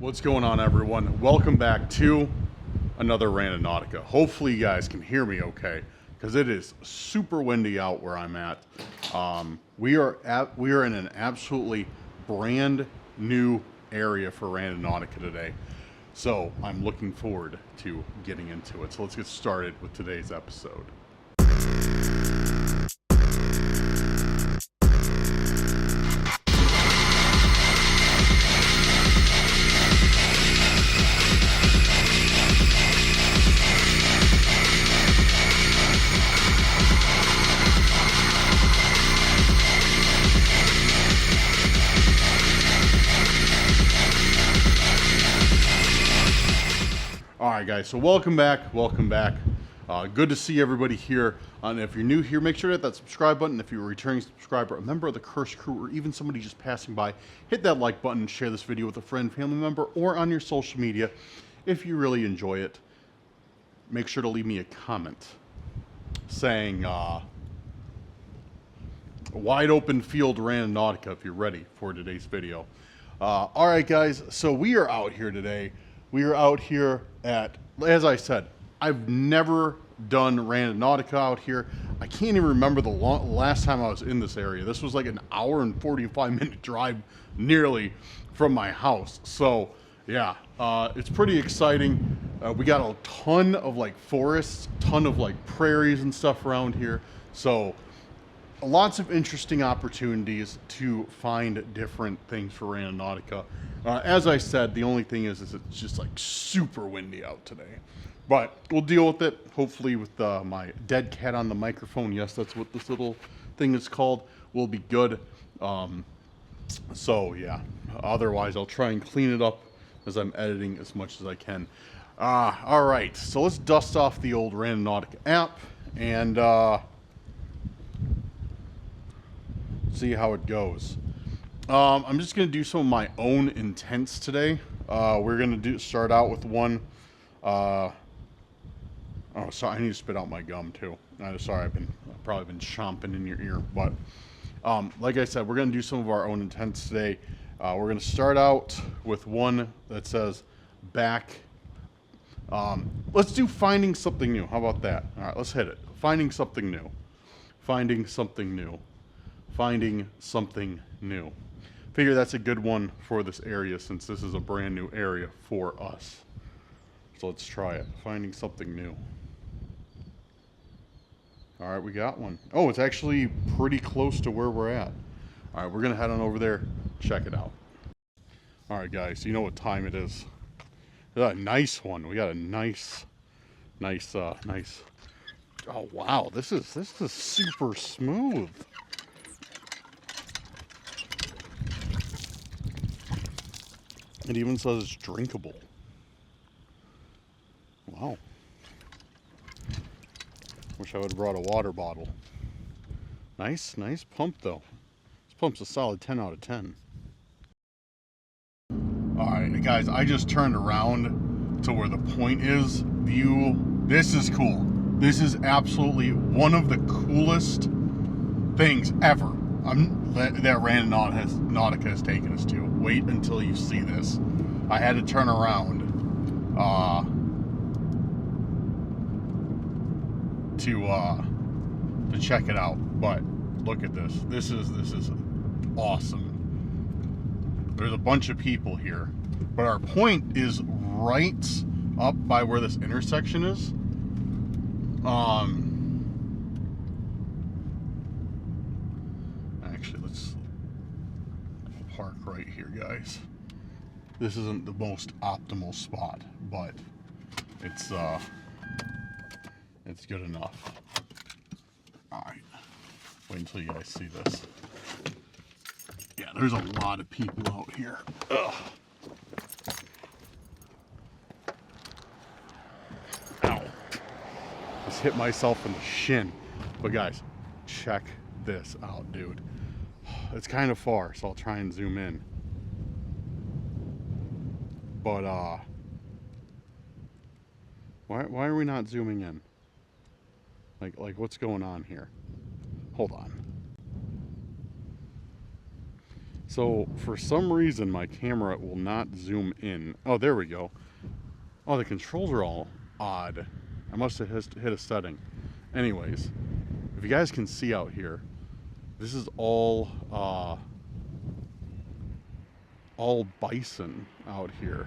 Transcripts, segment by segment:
What's going on, everyone? Welcome back to another Randonautica. Hopefully you guys can hear me okay, because it is super windy out where I'm at. We are in an absolutely brand new area for Randonautica today. So I'm looking forward to getting into it. So let's get started with today's episode. Alright guys, so welcome back. Good to see everybody here. And if you're new here, make sure to hit that subscribe button. If you're a returning subscriber, a member of the Curse Crew, or even somebody just passing by, hit that like button, share this video with a friend, family member, or on your social media. If you really enjoy it, make sure to leave me a comment saying wide open field Randonautica if you're ready for today's video. Alright guys, so we are out here today. We are out here at, as I said, I've never done Randonautica out here. I can't even remember the last time I was in this area. This was like an hour and 45-minute drive nearly from my house. So yeah, it's pretty exciting. We got a ton of like forests, ton of like prairies and stuff around here. So lots of interesting opportunities to find different things for Randonautica. As I said, the only thing is it's just like super windy out today. But we'll deal with it, hopefully with my dead cat on the microphone. Yes, that's what this little thing is called. Will be good. So yeah, otherwise I'll try and clean it up as I'm editing as much as I can. All right, so let's dust off the old Randonautica app and see how it goes. I'm just gonna do some of my own intents today. We're gonna start out with one. Oh, sorry, I need to spit out my gum too. Sorry, I've probably been chomping in your ear, but like I said, we're gonna do some of our own intents today. We're gonna start out with one that says back. Let's do finding something new. How about that? All right, let's hit it. Finding something new. Finding something new. Finding something new. Figure that's a good one for this area since this is a brand new area for us. So let's try it. Finding something new. All right, we got one. Oh, it's actually pretty close to where we're at. All right, we're gonna head on over there, check it out. All right, guys, you know what time it is. A nice one. We got a nice. Oh wow, this is super smooth. It even says it's drinkable. Wow. Wish I would have brought a water bottle. Nice pump though. This pump's a solid 10 out of 10. Alright guys, I just turned around to where the point is. This is cool. This is absolutely one of the coolest things ever that Randonautica has taken us to. Wait until you see this. I had to turn around to check it out, but look at this. This is awesome. There's a bunch of people here, but our point is right up by where this intersection is. Actually, let's park right here, guys. This isn't the most optimal spot, but it's good enough. Alright. Wait until you guys see this. Yeah, there's a lot of people out here. Ugh. Ow. Just hit myself in the shin. But guys, check this out, dude. It's kind of far, so I'll try and zoom in. But why are we not zooming in? Like what's going on here? Hold on. So for some reason my camera will not zoom in. Oh, there we go. Oh, the controls are all odd. I must have hit a setting. Anyways, if you guys can see out here, this is all bison out here.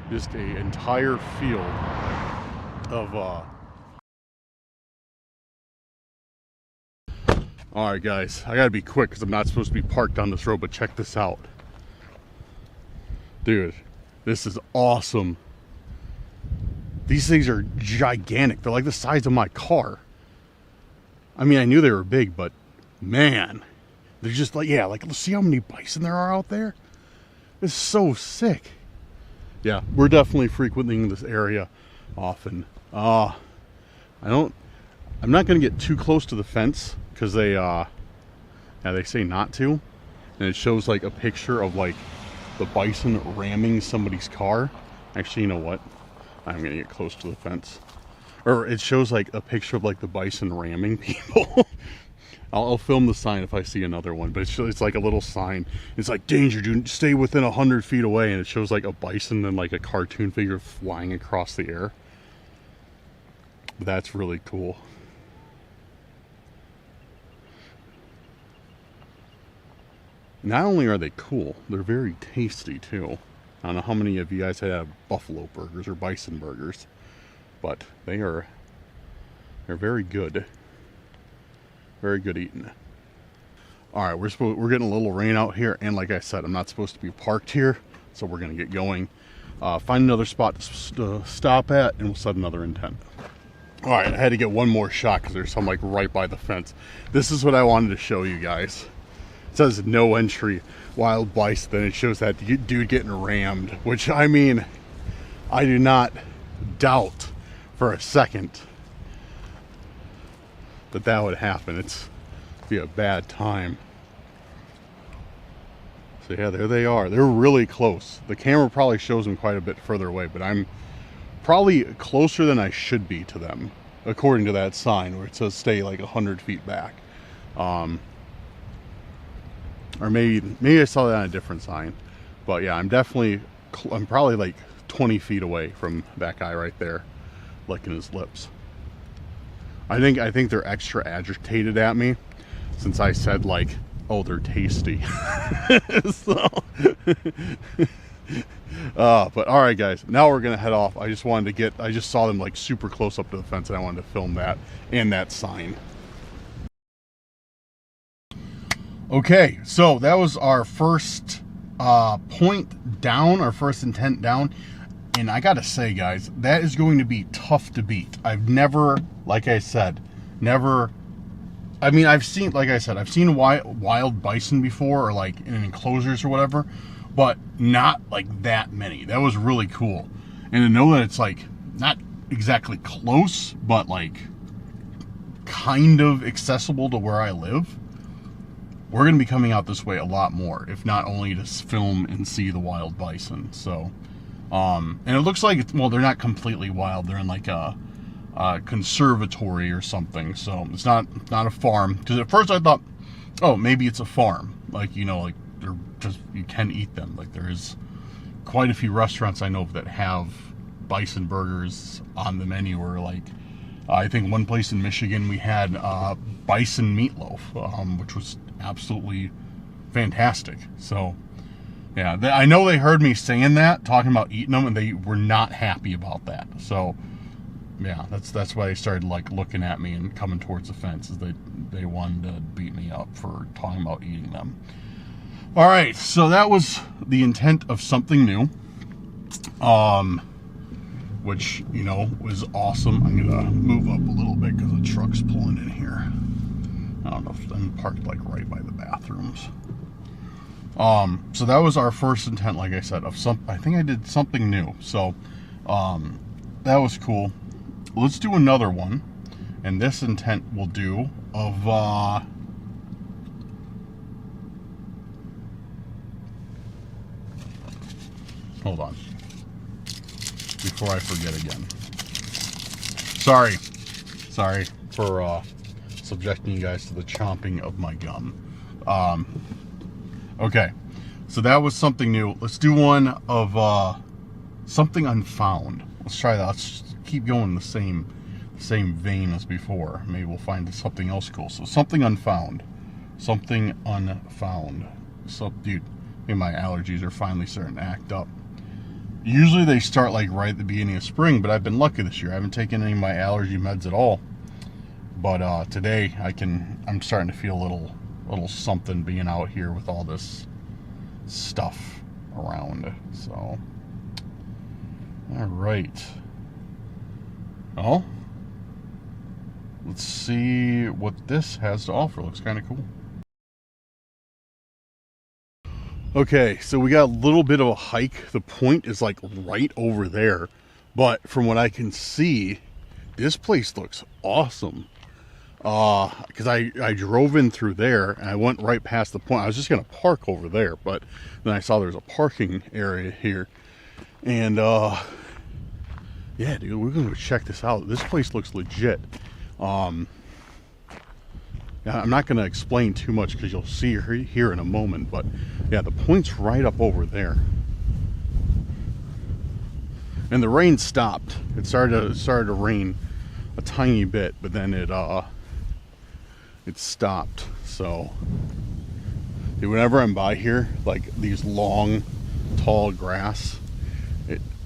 Just an entire field of Alright guys, I gotta be quick because I'm not supposed to be parked on this road, but check this out. Dude, this is awesome. These things are gigantic. They're like the size of my car. I mean, I knew they were big, but man, they're just like, yeah, like, let's see how many bison there are out there. It's so sick. Yeah, we're definitely frequenting this area often. I'm not going to get too close to the fence because they say not to. And it shows like a picture of like the bison ramming somebody's car. Actually, you know what? I'm going to get close to the fence. Or it shows like a picture of like the bison ramming people. I'll film the sign if I see another one, but it's like a little sign. It's like, danger, dude, stay within 100 feet away. And it shows like a bison and like a cartoon figure flying across the air. That's really cool. Not only are they cool, they're very tasty too. I don't know how many of you guys have buffalo burgers or bison burgers, but they're very good. Very good eating. All right, we're getting a little rain out here, and like I said, I'm not supposed to be parked here, so we're gonna get going. Find another spot to stop at, and we'll set another intent. All right, I had to get one more shot because there's some like right by the fence. This is what I wanted to show you guys. It says no entry, wild bison. Then it shows that dude getting rammed, which, I mean, I do not doubt for a second that would happen. It's be a bad time. So yeah, there they are. They're really close. The camera probably shows them quite a bit further away, but I'm probably closer than I should be to them, according to that sign where it says stay like 100 feet back. Or maybe I saw that on a different sign. But yeah, I'm probably like 20 feet away from that guy right there, licking his lips. I think they're extra agitated at me since I said like, oh, they're tasty. So, but all right, guys, now we're gonna head off. I just saw them like super close up to the fence, and I wanted to film that and that sign. Okay, so that was our first point down, our first intent down. And I gotta say, guys, that is going to be tough to beat. I've never, like I said, I've seen wild bison before, or like in enclosures or whatever, but not like that many. That was really cool. And to know that it's like not exactly close, but like kind of accessible to where I live. We're going to be coming out this way a lot more, if not only to film and see the wild bison. So, and it looks like they're not completely wild. They're in like a conservatory or something. So it's not a farm. Because at first I thought, oh, maybe it's a farm. Like, you know, like they're just, you can eat them. Like there is quite a few restaurants I know of that have bison burgers on the menu, or like, I think one place in Michigan we had bison meatloaf, which was absolutely fantastic. So yeah, I know they heard me saying that, talking about eating them, and they were not happy about that. So yeah, that's why they started like looking at me and coming towards the fence, is they wanted to beat me up for talking about eating them. All right, so that was the intent of something new, which, you know, was awesome. I'm gonna move up a little bit because the truck's pulling in here. I don't know if I'm parked like right by the bathrooms. So that was our first intent, like I said, I think I did something new. So that was cool. Let's do another one, and this intent we'll do of hold on before I forget again. Sorry for subjecting you guys to the chomping of my gum. Okay, so that was something new. Let's do one of something unfound. Let's try that. Let's keep going the same vein as before. Maybe we'll find something else cool. So something unfound. Something unfound. So, dude, I think my allergies are finally starting to act up. Usually they start like right at the beginning of spring, but I've been lucky this year. I haven't taken any of my allergy meds at all. But today I'm starting to feel a little something being out here with all this stuff around. So, all right. Oh, let's see what this has to offer. Looks kind of cool. Okay, so we got a little bit of a hike. The point is like right over there, but from what I can see, this place looks awesome. Because I drove in through there and I went right past the point. I was just gonna park over there, but then I saw there's a parking area here, and yeah, dude, we're gonna go check this out. This place looks legit. Yeah, I'm not gonna explain too much because you'll see here in a moment, but yeah, the point's right up over there. And the rain stopped. It started to rain a tiny bit, but then it stopped. So, dude, whenever I'm by here, like these long, tall grass,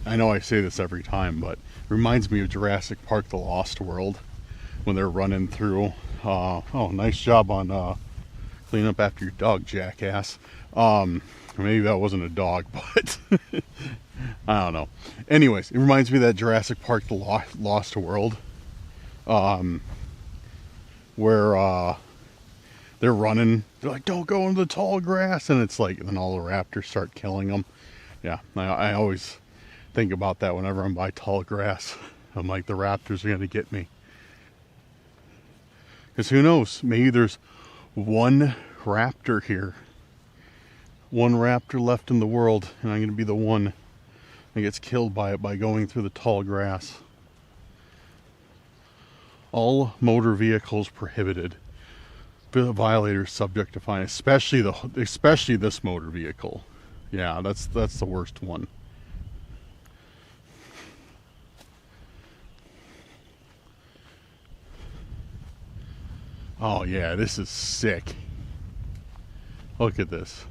I know I say this every time, but it reminds me of Jurassic Park: The Lost World when they're running through. Oh, nice job on cleaning up after your dog, jackass. Maybe that wasn't a dog, but I don't know. Anyways, it reminds me of that Jurassic Park: The Lost World, where they're running. They're like, "Don't go into the tall grass," and it's like, and then all the raptors start killing them. Yeah, I always think about that whenever I'm by tall grass. I'm like, the raptors are gonna get me. Because who knows? Maybe there's one raptor here. One raptor left in the world, and I'm going to be the one that gets killed by it by going through the tall grass. All motor vehicles prohibited. The violators subject to fine, especially this motor vehicle. Yeah, that's the worst one. Oh yeah, this is sick. Look at this.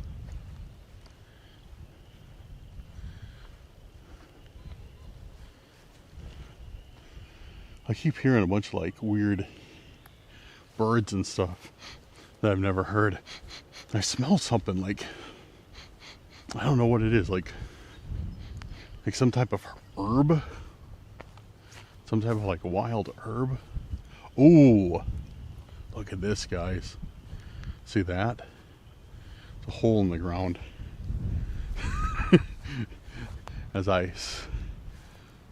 I keep hearing a bunch of like weird birds and stuff that I've never heard. I smell something like, I don't know what it is, like some type of herb, some type of like wild herb. Ooh. Look at this, guys. See that? It's a hole in the ground. As ice.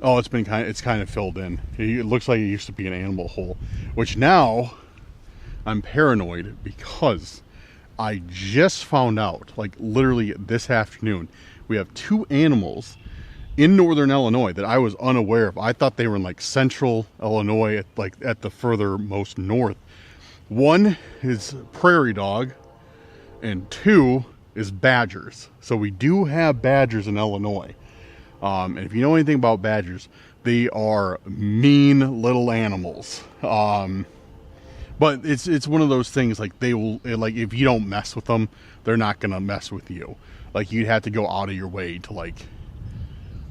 Oh, it's kind of filled in. It looks like it used to be an animal hole, which now I'm paranoid because I just found out, like literally this afternoon, we have two animals in northern Illinois that I was unaware of. I thought they were in like central Illinois, at the furthermost north. One is prairie dog, and two is badgers. So we do have badgers in Illinois. And if you know anything about badgers, they are mean little animals. But it's one of those things, like they will, like if you don't mess with them, they're not gonna mess with you. Like you'd have to go out of your way to like,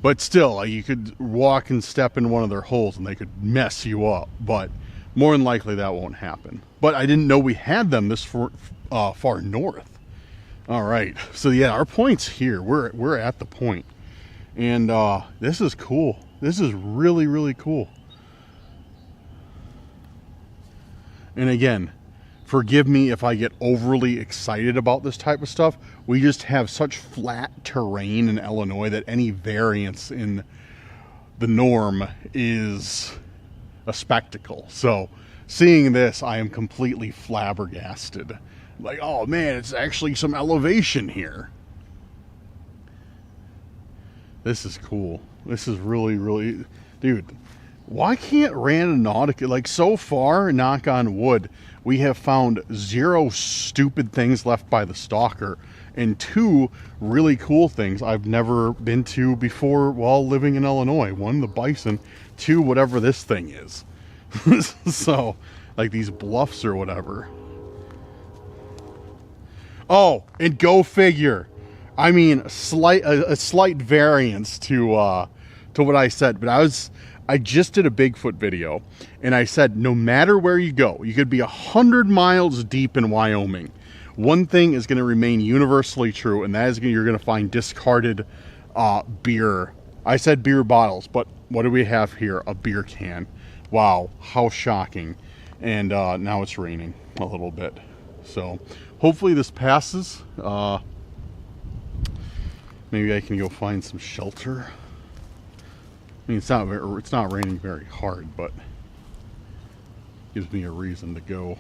but still, like you could walk and step in one of their holes and they could mess you up. But more than likely that won't happen. But I didn't know we had them this far north. All right, so yeah, our point's here. We're at the point, and this is cool. This is really, really cool. And again, forgive me if I get overly excited about this type of stuff. We just have such flat terrain in Illinois that any variance in the norm is a spectacle. So seeing this, I am completely flabbergasted. Like, oh man, it's actually some elevation here. This is cool. This is really, really, dude, Why can't Randonautica, like, so far, knock on wood, we have found 0 stupid things left by the stalker and 2 really cool things I've never been to before while living in Illinois. 1, the bison, 2, whatever this thing is. So, like these bluffs or whatever. Oh, and go figure. I mean, a slight variance to what I said, but I just did a Bigfoot video, and I said no matter where you go, you could be 100 miles deep in Wyoming. One thing is going to remain universally true, and that is you're going to find discarded beer. I said beer bottles, but what do we have here? A beer can. Wow, how shocking. And now it's raining a little bit. So hopefully this passes. Maybe I can go find some shelter. I mean, it's not raining very hard, but gives me a reason to go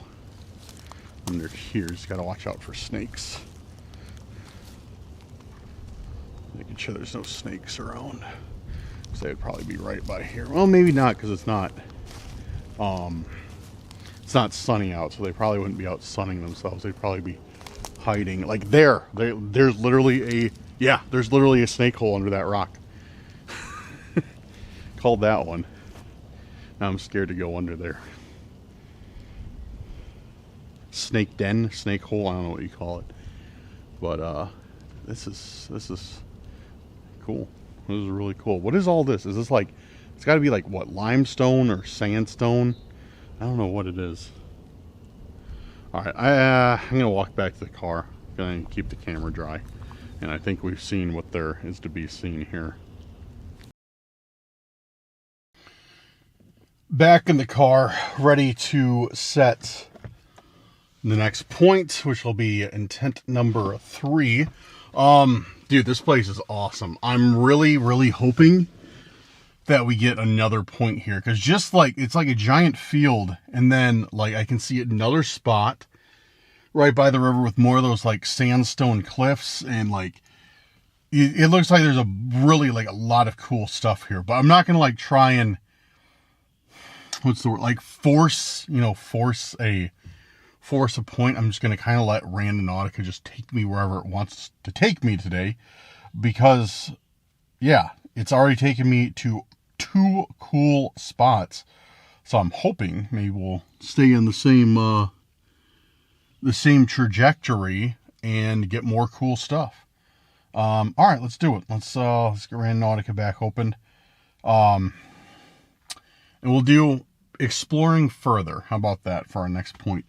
under here. Just gotta watch out for snakes. Making sure there's no snakes around, because they'd probably be right by here. Well, maybe not, because it's not sunny out, so they probably wouldn't be out sunning themselves. They'd probably be hiding. Like there's literally a snake hole under that rock. Called that one. Now I'm scared to go under there. Snake den, snake hole, I don't know what you call it. But this is cool. This is really cool. What is all this? Is this like, it's got to be like what, limestone or sandstone? I don't know what it is. All right, I'm gonna walk back to the car. Gonna keep the camera dry, and I think we've seen what there is to be seen here. Back in the car, ready to set the next point, which will be intent number 3. Dude, this place is awesome. I'm really hoping that we get another point here, because just like it's like a giant field, and then like I can see another spot right by the river with more of those like sandstone cliffs, and like it looks like there's a lot of cool stuff here. But I'm not gonna like try and, what's the word, like force a point. I'm just gonna kind of let Randonautica just take me wherever it wants to take me today, because yeah, it's already taken me to 2 cool spots. So I'm hoping maybe we'll stay in the same trajectory and get more cool stuff. All right, let's do it. Let's get Randonautica back open. And we'll do exploring further. How about that for our next point?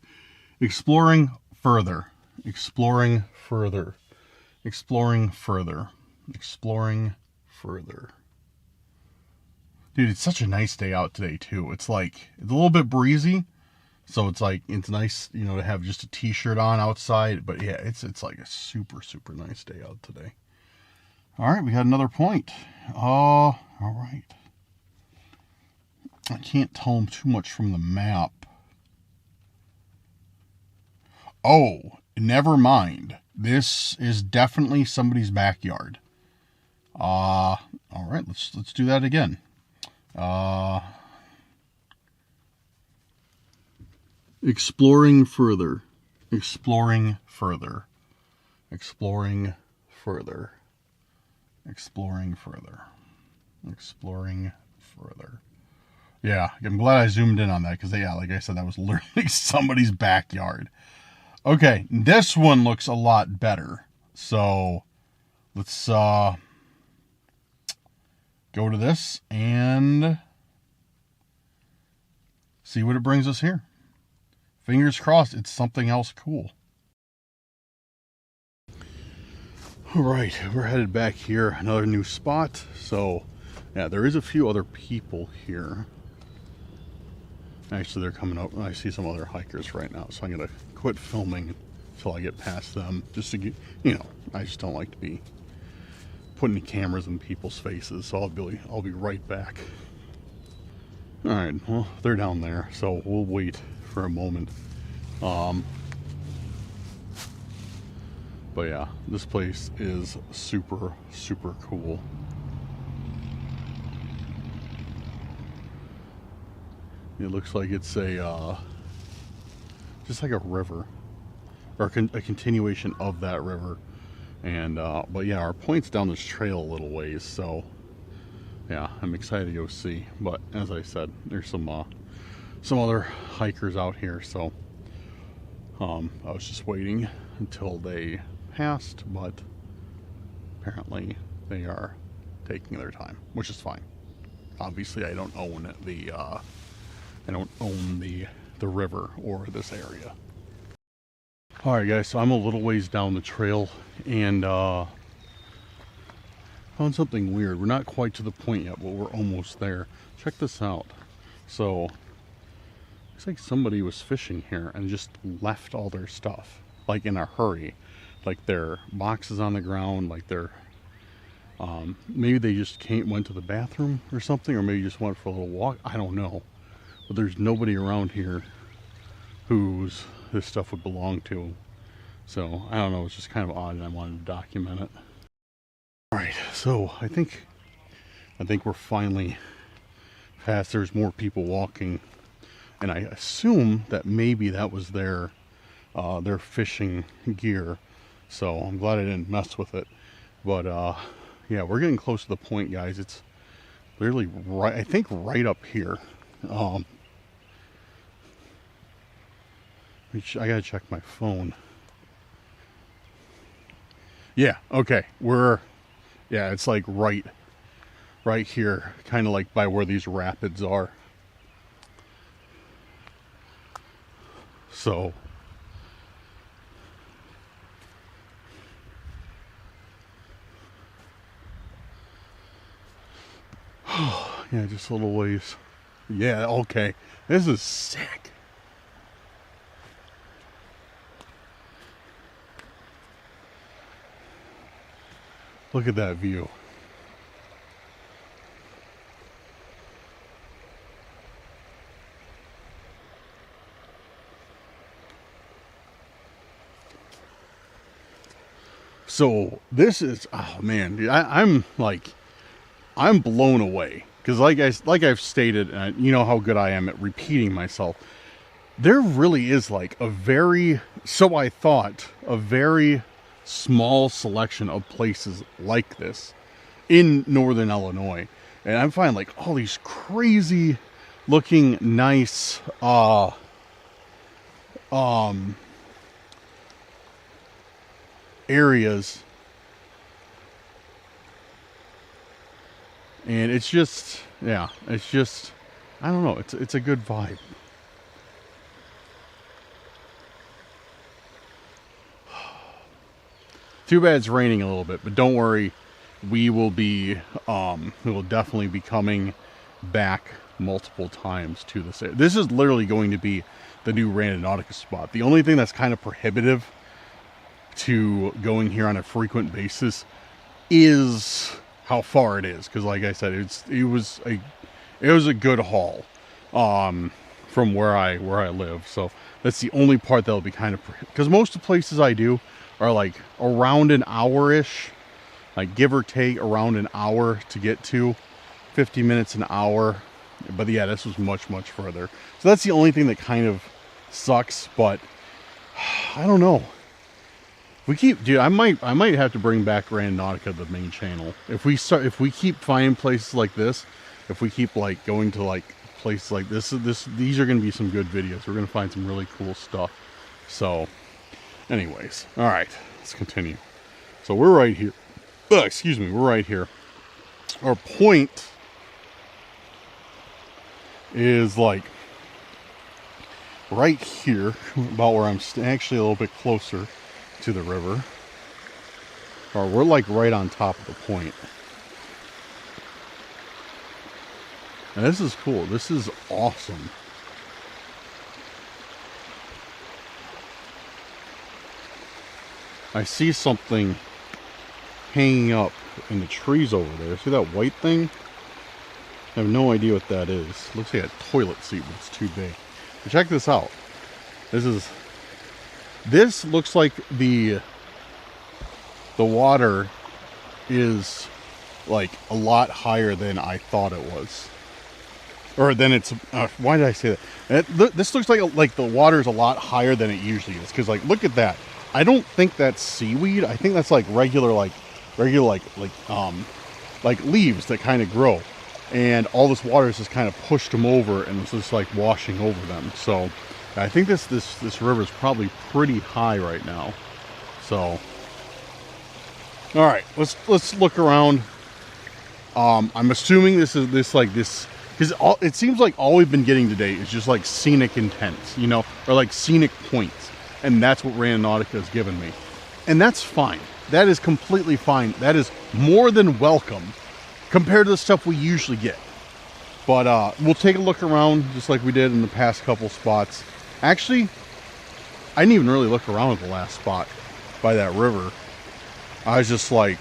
Exploring further. Exploring further. Exploring further. Exploring further. Dude, it's such a nice day out today too. It's like, it's a little bit breezy, so it's like, it's nice, you know, to have just a t-shirt on outside. But yeah, it's like a super nice day out today. All right, we got another point. All right. I can't tell too much from the map. Oh, never mind. This is definitely somebody's backyard. All right, let's do that again. Exploring further. Exploring further. Exploring further. Exploring further. Exploring further. Yeah, I'm glad I zoomed in on that, because yeah, like I said, that was literally somebody's backyard. Okay, this one looks a lot better. So let's go to this and see what it brings us here. Fingers crossed it's something else cool. All right, we're headed back here, another new spot. So yeah, there is a few other people here. Actually, they're coming up. I see some other hikers right now, so I'm gonna quit filming until I get past them, just to get, you know, I just don't like to be putting cameras in people's faces, so I'll be right back. All right, well, they're down there, so we'll wait for a moment. But yeah, this place is super cool. It looks like it's a just like a river, or a continuation of that river. And but yeah, our point's down this trail a little ways, so yeah, I'm excited to go see. But as I said, there's some other hikers out here, so I was just waiting until they passed, but apparently they are taking their time, which is fine. Obviously, I don't own the river or this area. All right, guys, so I'm a little ways down the trail and found something weird. We're not quite to the point yet, but we're almost there. Check this out. So looks like somebody was fishing here and just left all their stuff, like in a hurry, like their boxes on the ground, like their maybe they just went to the bathroom or something, or maybe just went for a little walk. I don't know, but there's nobody around here whose this stuff would belong to. So I don't know, it's just kind of odd, and I wanted to document it. All right, so I think we're finally past. There's more people walking, and I assume that maybe that was their fishing gear. So I'm glad I didn't mess with it. But yeah, we're getting close to the point, guys. It's literally right, I think, right up here. I gotta check my phone. Yeah, okay, yeah, it's like right here, kind of like by where these rapids are. So yeah, just a little ways. Yeah, okay, this is sick. Look at that view. So this is, oh man, dude, I'm blown away, because like I've stated, and you know how good I am at repeating myself. There really is like a very small selection of places like this in northern Illinois, and I'm finding like all these crazy looking nice areas, and it's just, yeah, it's just, I don't know, it's a good vibe. Too bad it's raining a little bit, but don't worry, we will definitely be coming back multiple times to this area. This is literally going to be the new Randonautica spot. The only thing that's kind of prohibitive to going here on a frequent basis is how far it is, because like I said, it was a good haul from where I live. So that's the only part that'll be kind of, because most of the places I do are like around an hour-ish, like give or take around an hour to get to, 50 minutes an hour. But yeah, this was much further. So that's the only thing that kind of sucks. But I don't know. Dude, I might have to bring back Randonautica, the main channel. If we keep finding places like this, if we keep like going to like places like this, these are going to be some good videos. We're going to find some really cool stuff. So anyways, all right, let's continue. So we're right here. Excuse me, we're right here. Our point is like right here, about where I'm actually a little bit closer to the river. Or we're like right on top of the point. And this is cool. This is awesome. I see something hanging up in the trees over there. See that white thing? I have no idea what that is. Looks like a toilet seat, but it's too big. But check this out. This looks like the water is like a lot higher than I thought it was. or then it's, why did I say that? This looks like the water is a lot higher than it usually is. Cause like, look at that. I don't think that's seaweed. I think that's like regular leaves that kind of grow. And all this water has just kind of pushed them over and it's just like washing over them. So I think this river is probably pretty high right now. So, all right, let's look around. I'm assuming this because it seems like all we've been getting today is just like scenic intents, you know, or like scenic points, and that's what Randonautica has given me, and that's fine. That is completely fine. That is more than welcome compared to the stuff we usually get. But we'll take a look around just like we did in the past couple spots. Actually, I didn't even really look around at the last spot by that river. I was just like,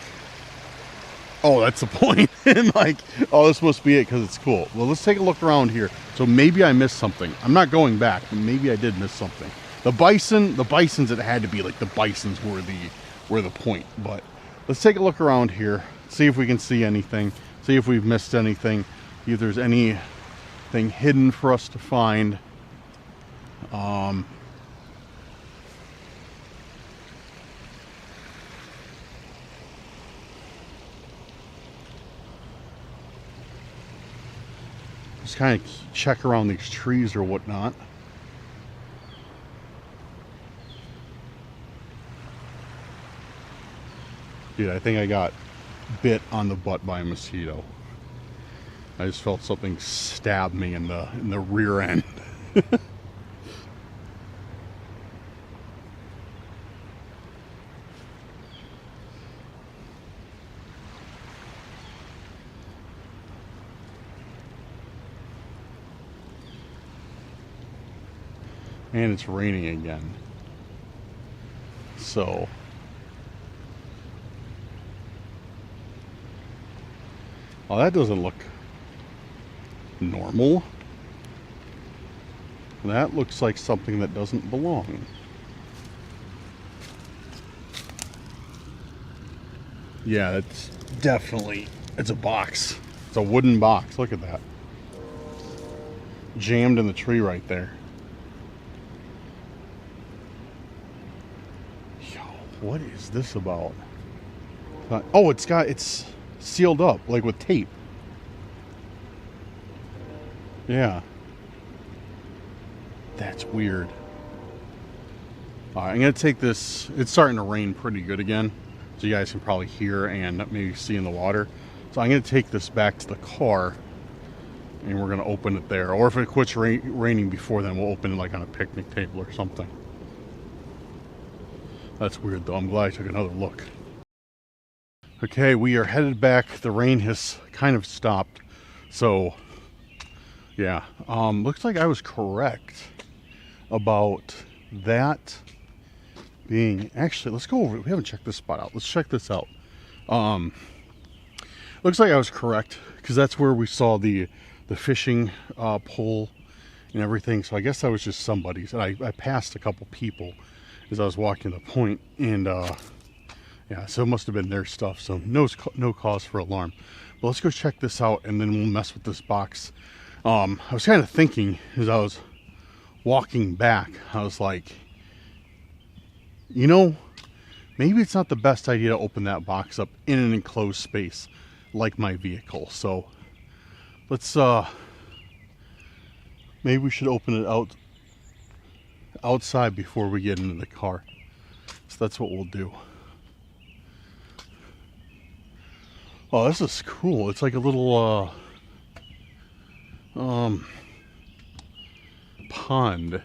oh, that's the point. And like, oh, this must be it because it's cool. Well, let's take a look around here. So maybe I missed something. I'm not going back, but maybe I did miss something. The bisons, it had to be like the bisons were the point. But let's take a look around here, see if we can see anything, see if we've missed anything, see if there's anything hidden for us to find. Just kind of check around these trees or whatnot. Dude, I think I got bit on the butt by a mosquito. I just felt something stab me in the rear end. And it's raining again. So well, that doesn't look normal. That looks like something that doesn't belong. Yeah, it's definitely, it's a box. It's a wooden box. Look at that. Jammed in the tree right there. What is this about? Oh, it's sealed up, like with tape. Yeah. That's weird. I'm gonna take this, it's starting to rain pretty good again, so you guys can probably hear and maybe see in the water. So I'm gonna take this back to the car and we're gonna open it there. Or if it quits raining before then, we'll open it like on a picnic table or something. That's weird though. I'm glad I took another look. Okay, we are headed back. The rain has kind of stopped. So, yeah. Looks like I was correct about that being... Actually, let's go over... We haven't checked this spot out. Let's check this out. Looks like I was correct because that's where we saw the fishing pole and everything. So I guess that was just somebody's. And I passed a couple people as I was walking the point, and yeah, so it must have been their stuff, so no cause for alarm. But let's go check this out and then we'll mess with this box. I was kind of thinking as I was walking back, I was like, you know, maybe it's not the best idea to open that box up in an enclosed space like my vehicle. So let's maybe we should open it outside before we get into the car. So that's what we'll do. Oh, this is cool. It's like a little pond.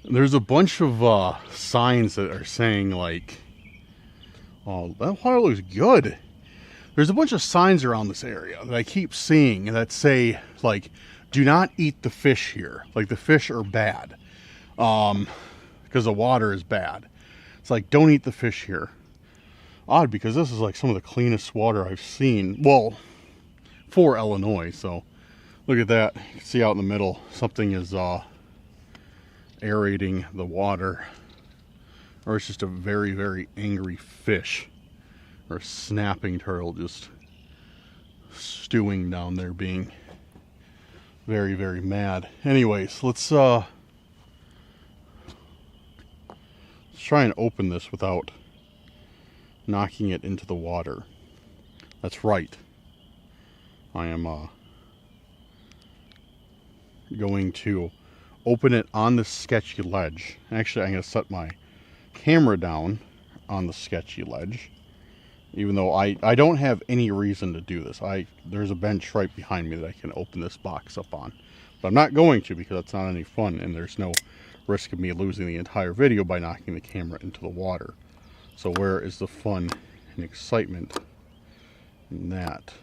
There's a bunch of signs that are saying like, oh, that water looks good. There's a bunch of signs around this area that I keep seeing that say like, do not eat the fish here. Like the fish are bad. Because the water is bad. It's like, don't eat the fish here. Odd, because this is like some of the cleanest water I've seen. Well, for Illinois. So look at that. You can see out in the middle, something is aerating the water. Or it's just a very, very angry fish. Or a snapping turtle just stewing down there, being very, very mad. Anyways, let's try and open this without knocking it into the water. That's right. I am going to open it on the sketchy ledge. Actually, I'm going to set my camera down on the sketchy ledge, even though I don't have any reason to do this. There's a bench right behind me that I can open this box up on, but I'm not going to, because that's not any fun, and there's no risk of me losing the entire video by knocking the camera into the water. So where is the fun and excitement in that?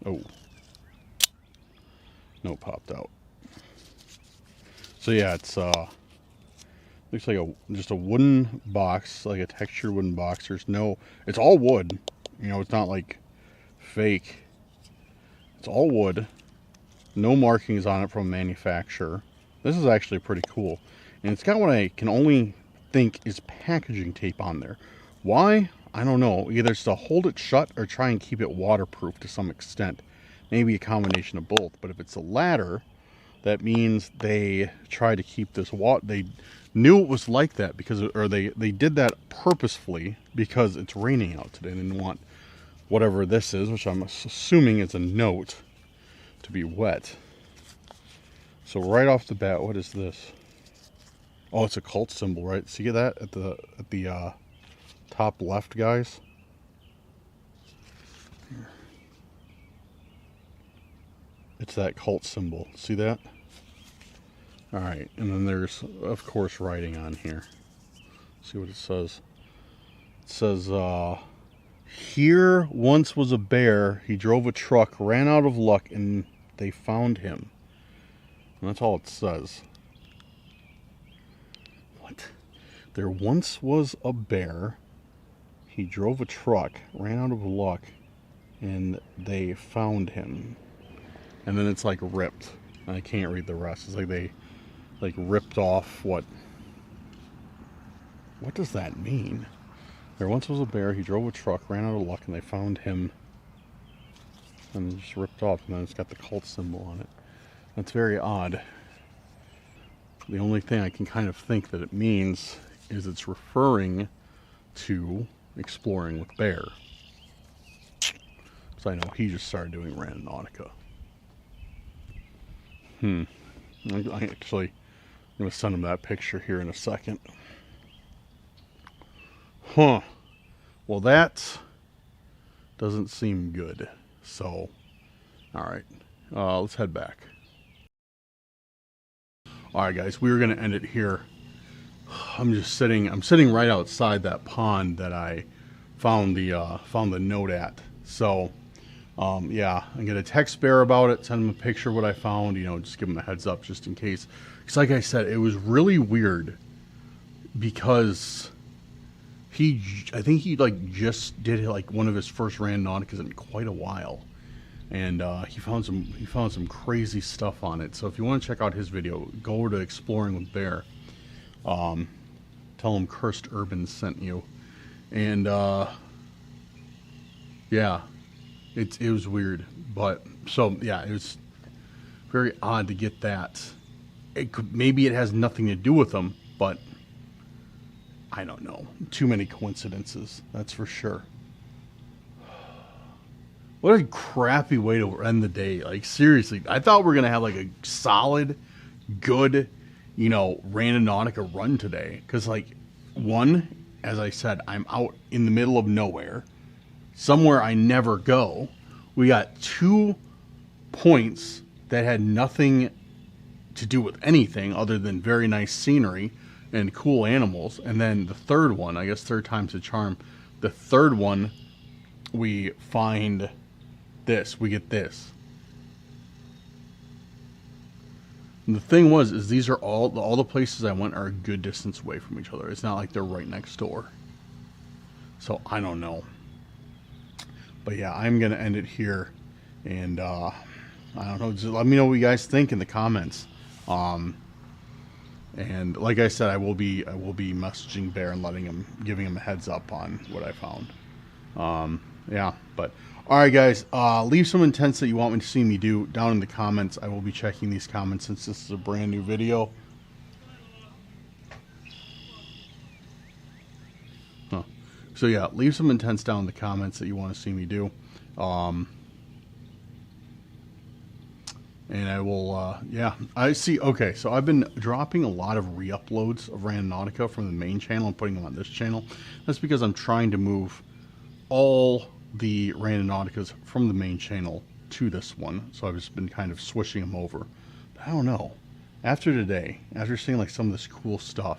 Oh, no, popped out. So yeah, it's looks like just a wooden box, like a textured wooden box. It's all wood. You know, it's not like fake. It's all wood. No markings on it from manufacturer. This is actually pretty cool, and it's got what I can only think is packaging tape on there. Why? I don't know. Either it's to hold it shut or try and keep it waterproof to some extent. Maybe a combination of both. But if it's the latter, that means they try to keep this water. They knew it was like that because, or they did that purposefully because it's raining out today. They didn't want whatever this is, which I'm assuming is a note, to be wet. So right off the bat, what is this? Oh, it's a cult symbol, right? See that at the top left, guys? It's that cult symbol. See that? Alright, and then there's, of course, writing on here. See what it says. It says, here once was a bear. He drove a truck, ran out of luck, and they found him. And that's all it says. What? There once was a bear. He drove a truck, ran out of luck, and they found him. And then it's like ripped. I can't read the rest. It's like they ripped off what does that mean? There once was a bear. He drove a truck, ran out of luck, and they found him. And just ripped off. And then it's got the cult symbol on it. That's very odd. The only thing I can kind of think that it means is it's referring to exploring with Bear. Because I know he just started doing Randonautica. I actually, I'm going to send him that picture here in a second. Huh. Well, that doesn't seem good. So, alright. Let's head back. Alright guys, we were going to end it here. I'm sitting right outside that pond that I found the note at. So, yeah, I'm going to text Bear about it, send him a picture of what I found, you know, just give him a heads up just in case. Because like I said, it was really weird because I think he like just did like one of his first Randonauticas in quite a while. And he found some crazy stuff on it. So if you want to check out his video, go over to Exploring with Bear. Tell him Cursed Urban sent you. And yeah, it was weird. But so yeah, it was very odd to get that. Maybe it has nothing to do with them, but I don't know. Too many coincidences, that's for sure. What a crappy way to end the day. Like, seriously, I thought we were going to have, like, a solid, good, you know, Randonautica run today. Because, like, one, as I said, I'm out in the middle of nowhere. Somewhere I never go. We got 2 points that had nothing to do with anything other than very nice scenery and cool animals. And then the third one, I guess third time's the charm. The third one, we find this, we get this. And the thing is these are all the places I went are a good distance away from each other. It's not like they're right next door. So I don't know. But yeah, I'm gonna end it here. And I don't know, just let me know what you guys think in the comments. And like I said, I will be messaging Bear and giving him a heads up on what I found. Yeah, but all right, guys, leave some intents that you want me to see me do down in the comments. I will be checking these comments since this is a brand new video. So yeah, leave some intents down in the comments that you want to see me do. And I will, yeah, I see. Okay, so I've been dropping a lot of re-uploads of Randonautica from the main channel and putting them on this channel. That's because I'm trying to move all the Randonauticas from the main channel to this one. So I've just been kind of switching them over. But I don't know. After today, after seeing like some of this cool stuff,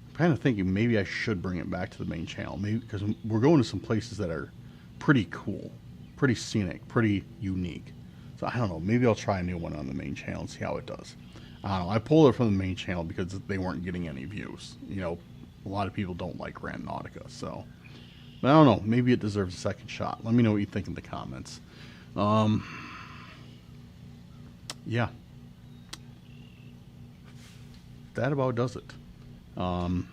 I'm kind of thinking maybe I should bring it back to the main channel. Maybe because we're going to some places that are pretty cool, pretty scenic, pretty unique. So I don't know, maybe I'll try a new one on the main channel and see how it does. I don't know, I pulled it from the main channel because they weren't getting any views. You know, a lot of people don't like Randonautica, so. But I don't know, maybe it deserves a second shot. Let me know what you think in the comments. Yeah. That about does it. I'm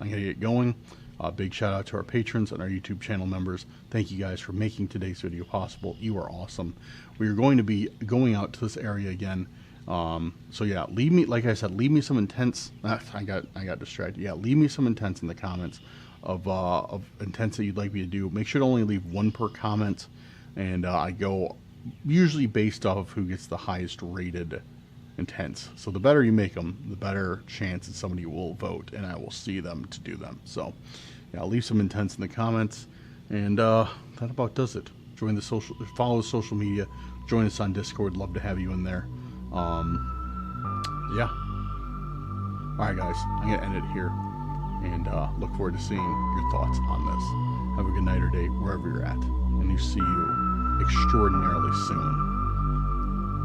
going to get going. Big shout out to our patrons and our YouTube channel members. Thank you guys for making today's video possible. You are awesome. We are going to be going out to this area again. So yeah, leave me, like I said, leave me some intents. I got distracted. Yeah, leave me some intents in the comments of intents that you'd like me to do. Make sure to only leave one per comment, and I go usually based off of who gets the highest rated intents. So the better you make them, the better chance that somebody will vote, and I will see them to do them. So yeah, I'll leave some intents in the comments, and that about does it. Join the follow the social media, join us on Discord. Love to have you in there. Yeah. All right, guys, I'm gonna end it here, and look forward to seeing your thoughts on this. Have a good night or day wherever you're at, and you see you extraordinarily soon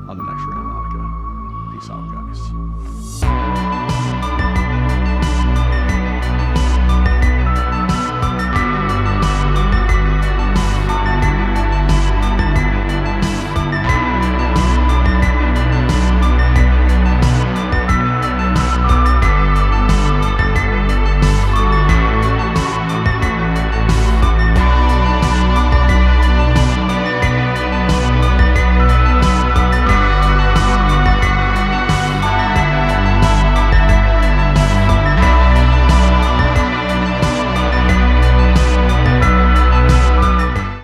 on the next Randonautica. Peace out, guys.